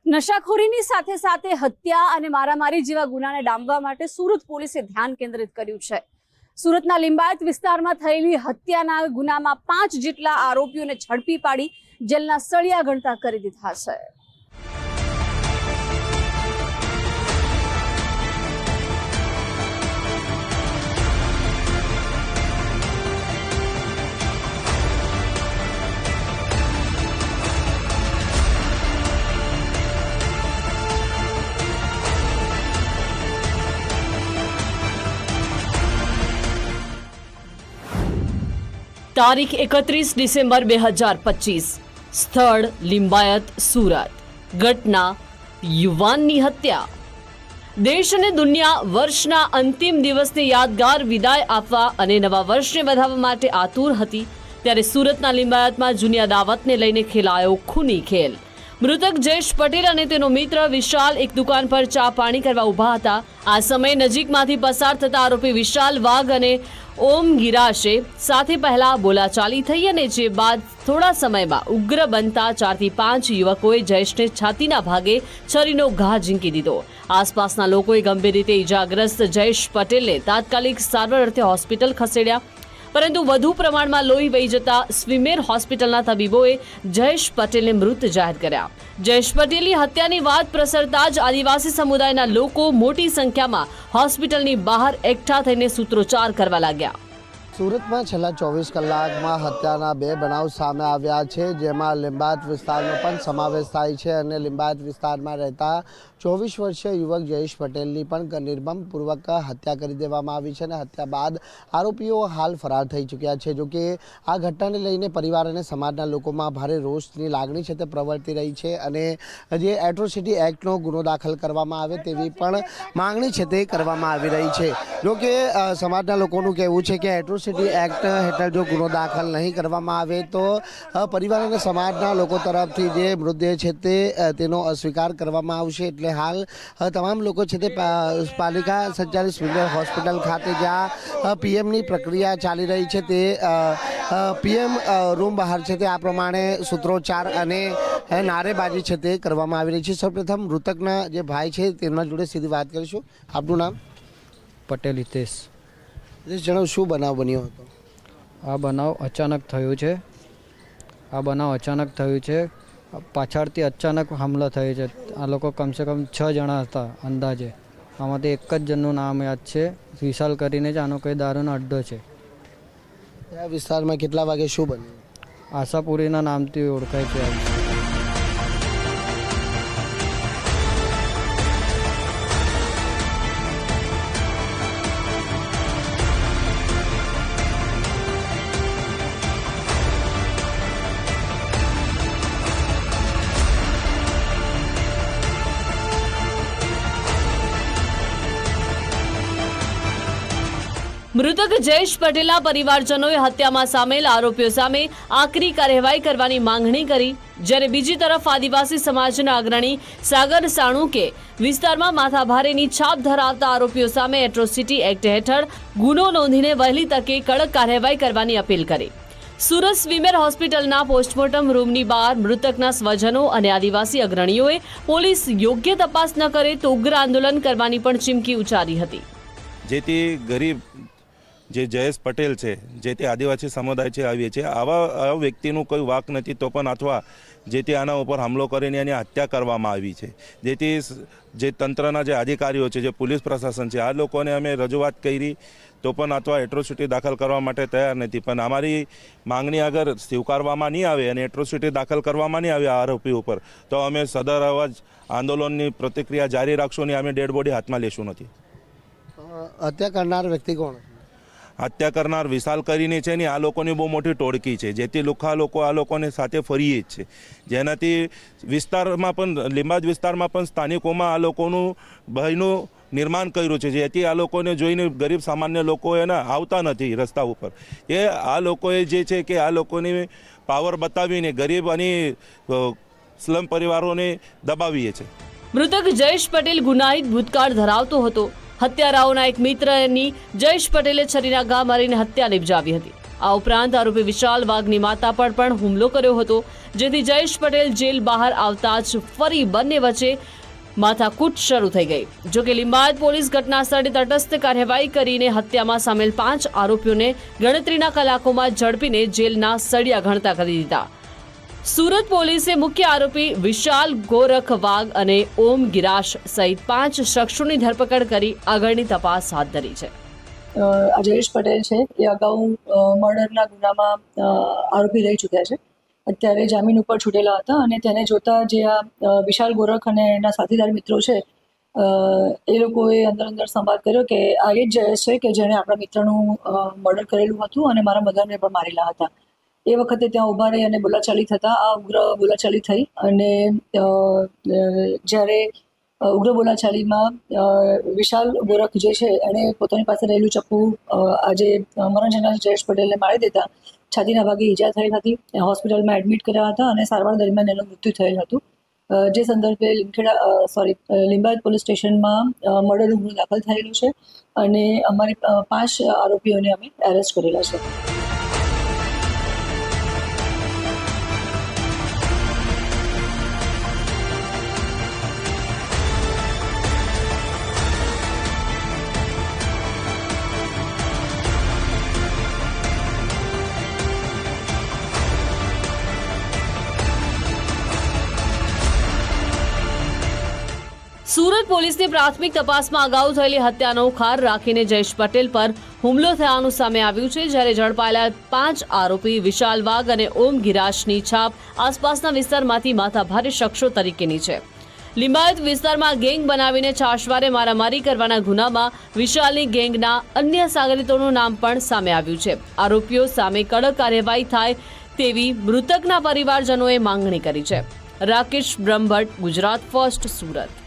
નશાખોરીની સાથે સાથે હત્યા અને મારામારી જેવા ગુનાને ડામવા માટે સુરત પોલીસે ધ્યાન કેન્દ્રિત કર્યું છે। સુરતના લિંબાયત વિસ્તારમાં થયેલી હત્યાના ગુનામાં 5 જેટલા આરોપીઓને ઝડપી પાડી જેલના સળિયા ગણતા કરી દીધા છે। તારીખ 31 ડિસેમ્બર 2025 સ્થળ લિંબાયત સુરત। ઘટના યુવાનની હત્યા। દેશ અને દુનિયા વર્ષના અંતિમ દિવસને યાદગાર વિદાય આપવા અને નવા વર્ષને વધાવવા માટે આતુર હતી ત્યારે સુરતના લિંબાયતમાં જૂની અદાવતને લઈને ખેલાયો ખૂની ખેલ। મૃતક જયેશ પટેલ અને તેનો મિત્ર વિશાલ એક દુકાન પર ચા પાણી કરવા ઊભા હતા। આ સમયે નજીકમાંથી પસાર થતા આરોપી વિશાલ વાઘ અને ઓમ ગિરાશે સાથે પહેલા બોલાચાલી થઈ અને જે બાદ થોડા સમયમાં ઉગ્ર બનતા 4 થી 5 યુવકોએ જયેશને છાતીના ભાગે છરીનો ઘા ઝીંકી દીધો। આસપાસના લોકોએ ગંભીર રીતે ઈજાગ્રસ્ત જયેશ પટેલને તાત્કાલિક સારવાર અર્થે હોસ્પિટલ ખસેડ્યા પરંતુ વધુ પ્રમાણમાં લોહી વહી જતા સ્વિમેર હોસ્પિટલના તબીબોએ જયેશ પટેલને મૃત જાહેર કર્યા। જયેશ પટેલની હત્યાની વાત પ્રસરતા જ આદિવાસી સમુદાયના લોકો મોટી સંખ્યામાં હોસ્પિટલની બહાર એકઠા થઈને સૂત્રોચ્ચાર કરવા લાગ્યા। સુરતમાં છેલ્લા 24 કલાકમાં હત્યાના 2 બનાવ સામે આવ્યા છે જેમાં લિંબાયત વિસ્તારનો પણ સમાવેશ થાય છે અને લિંબાયત વિસ્તારમાં રહેતા 24 વર્ષીય યુવક જયેશ પટેલની પણ નિર્મમપૂર્વક હત્યા કરી દેવામાં આવી છે અને હત્યા બાદ આરોપીઓ હાલ ફરાર થઈ ચૂક્યા છે। જોકે આ ઘટનાને લઈને પરિવાર અને સમાજના લોકોમાં ભારે રોષની લાગણી છે તે પ્રવર્તી રહી છે અને જે એટ્રોસિટી એક્ટનો ગુનો દાખલ કરવામાં આવે તેવી પણ માંગણી છે તે કરવામાં આવી રહી છે। જોકે સમાજના લોકોનું કહેવું છે કે એટ્રોસિટી એક્ટ હેઠળ જો ગુનો દાખલ નહીં કરવામાં આવે તો પરિવાર અને સમાજના લોકો તરફથી જે મૃતદેહ છે તેનો અસ્વીકાર કરવામાં આવશે। એટલે હાલ તમામ લોકો છે તે પાલિકા સંચાલિત સ્વિમેર હોસ્પિટલ ખાતે જ્યાં પીએમની પ્રક્રિયા ચાલી રહી છે તે પીએમ રૂમ બહાર છે તે આ પ્રમાણે સૂત્રોચ્ચાર અને નારેબાજી છે તે કરવામાં આવી રહી છે। સૌપ્રથમ મૃતકના જે ભાઈ છે તેમના જોડે સીધી વાત કરીશું। આપનું નામ? પટેલ હિતેશ। જણાવ શું બનાવ બન્યો હતો? આ બનાવ અચાનક થયું છે। પાછળથી અચાનક હુમલો થયો છે। આ લોકો કમસે કમ 6 જણા હતા અંદાજે। આમાંથી એક જ જણનું નામ યાદ છે, વિશાલ કરીને જ આનો કોઈ દારૂનો અડ્ડો છે। આ વિસ્તારમાં કેટલા વાગે શું બન્યું? આશાપુરીના નામથી ઓળખાય છે। મૃતક જયેશ પટેલના પરિવારજનોએ હત્યામાં સામેલ આરોપીઓ સામે આકરી કાર્યવાહી કરવાની માંગણી કરી જ્યારે બીજી તરફ આદિવાસી સમાજના અગ્રણી સાગર સાણુકે વિસ્તારમાં માથાભારેની છાપ ધરાવતા આરોપીઓ સામે એટ્રોસિટી એક્ટ હેઠળ ગુનો નોંધીને વહેલી તકે કડક કાર્યવાહી કરવાની અપીલ કરી। સુરત સ્વિમેર હોસ્પિટલના પોસ્ટમોર્ટમ રૂમની બહાર મૃતકના સ્વજનો અને આદિવાસી અગ્રણીઓએ પોલીસ યોગ્ય તપાસ ન કરે તો ઉગ્ર આંદોલન કરવાની પણ ચીમકી ઉચ્ચારી હતી। જેથી ગરીબ જે જયેશ પટેલ છે જે તે આદિવાસી સમુદાય છે આવીએ છે આવા વ્યક્તિનું કોઈ વાક નથી તો પણ અથવા જેથી આના ઉપર હુમલો કરીને એની હત્યા કરવામાં આવી છે। જેથી જે તંત્રના જે અધિકારીઓ છે જે પોલીસ પ્રશાસન છે આ લોકોને અમે રજૂઆત કરી તો પણ અથવા એટ્રોસિટી દાખલ કરવા માટે તૈયાર નથી। પણ અમારી માંગણી અગર સ્વીકારવામાં નહીં આવે અને એટ્રોસિટી દાખલ કરવામાં નહીં આવે આરોપી ઉપર તો અમે સદર અવાજ આંદોલનની પ્રતિક્રિયા જારી રાખશું અને અમે ડેડ બોડી હાથમાં લેશું નથી। હત્યા કરનાર વ્યક્તિ કોણ? હત્યા કરનાર વિશાલ કરીને છે ને આ લોકોની બહુ મોટી ટોળકી છે જેથી લુખા લોકો આ લોકોને સાથે ફરીએ જ છે જેનાથી વિસ્તારમાં પણ લિંબાયત વિસ્તારમાં પણ સ્થાનિકોમાં આ લોકોનું ભયનું નિર્માણ કર્યું છે જેથી આ લોકોને જોઈને ગરીબ સામાન્ય લોકો એને આવતા નથી રસ્તા ઉપર। એ આ લોકોએ જે છે કે આ લોકોની પાવર બતાવીને ગરીબ અને સ્લમ પરિવારોને દબાવીએ છે। મૃતક જયેશ પટેલ ગુનાહિત ભૂતકાળ ધરાવતો હતો। હત્યારાઓના એક મિત્રની જયેશ પટેલે છરીના ઘા મારીને હત્યા નિપજાવી હતી। આ ઉપરાંત આરોપી વિશાલ વાઘની માતા પર પણ હુમલો કર્યો હતો, જેથી જયેશ પટેલ જેલ બહાર આવતા જ ફરી બંને વચ્ચે માથાકૂટ શરૂ થઈ ગઈ. જોકે લિંબાયત પોલીસ ઘટના સ્થળે તટસ્થ કાર્યવાહી કરીને હત્યામાં સામેલ 5 આરોપીઓને ગણતરીના કલાકોમાં ઝડપીને જેલના સળિયા ગણતા કરી દીધા. સુરત પોલીસે મુખ્ય આરોપી વિશાલ ગોરખ વાઘ અને ઓમ ગિરાશ સહિત 5 શખ્સોની ધરપકડ કરી આગળની તપાસ હાથ ધરી છે. આ જયેશ પટેલ છે એ અગાઉ મર્ડરના ગુનામાં આરોપી રહી ચૂક્યા છે. અત્યારે જામીન ઉપર છૂટેલા હતા અને તેને જોતા જે આ વિશાલ ગોરખ અને એના સાથીદાર મિત્રો છે એ લોકોએ અંદર સંવાદ કર્યો કે આ એ જ જયેશ છે કે જેણે આપણા મિત્રનું મર્ડર કરેલું હતું અને મારા મધરને પણ મારેલા હતા. એ વખતે ત્યાં ઊભા રહી અને બોલાચાલી થતાં આ ઉગ્ર બોલાચાલી થઈ અને જ્યારે ઉગ્ર બોલાચાલીમાં વિશાલ ગોરખ જે છે એણે પોતાની પાસે રહેલું ચપ્પુ આજે મરણ જનાર જયેશ પટેલને મારી દેતા છાતીના ભાગે ઈજા થઈ હતી. હોસ્પિટલમાં એડમિટ કર્યા હતા અને સારવાર દરમિયાન એનું મૃત્યુ થયેલ હતું. જે સંદર્ભે લિંબાયત પોલીસ સ્ટેશનમાં મર્ડરનો ગુનો દાખલ થયેલું છે અને અમારી 5 આરોપીઓને અમે એરેસ્ટ કરેલા છે. સુરત પોલીસની પ્રાથમિક તપાસમાં અગાઉ થયેલી હત્યાનો ખાર રાખીને જયેશ પટેલ પર હુમલો થયાનું સામે આવ્યું છે, જ્યારે ઝડપાયેલા 5 આરોપી વિશાલ વાઘ અને ઓમ ગિરાશની છાપ આસપાસના વિસ્તારમાંથી માથાભારે શખ્સો તરીકેની છે. લિંબાયત વિસ્તારમાં ગેંગ બનાવીને છાશવારે મારામારી કરવાના ગુનામાં વિશાલની ગેંગના અન્ય સાગરીતોનું નામ પણ સામે આવ્યું છે. આરોપીઓ સામે કડક કાર્યવાહી થાય તેવી મૃતકના પરિવારજનોએ માંગણી કરી છે. રાકેશ બ્રહ્મભટ્ટ, ગુજરાત ફર્સ્ટ, સુરત.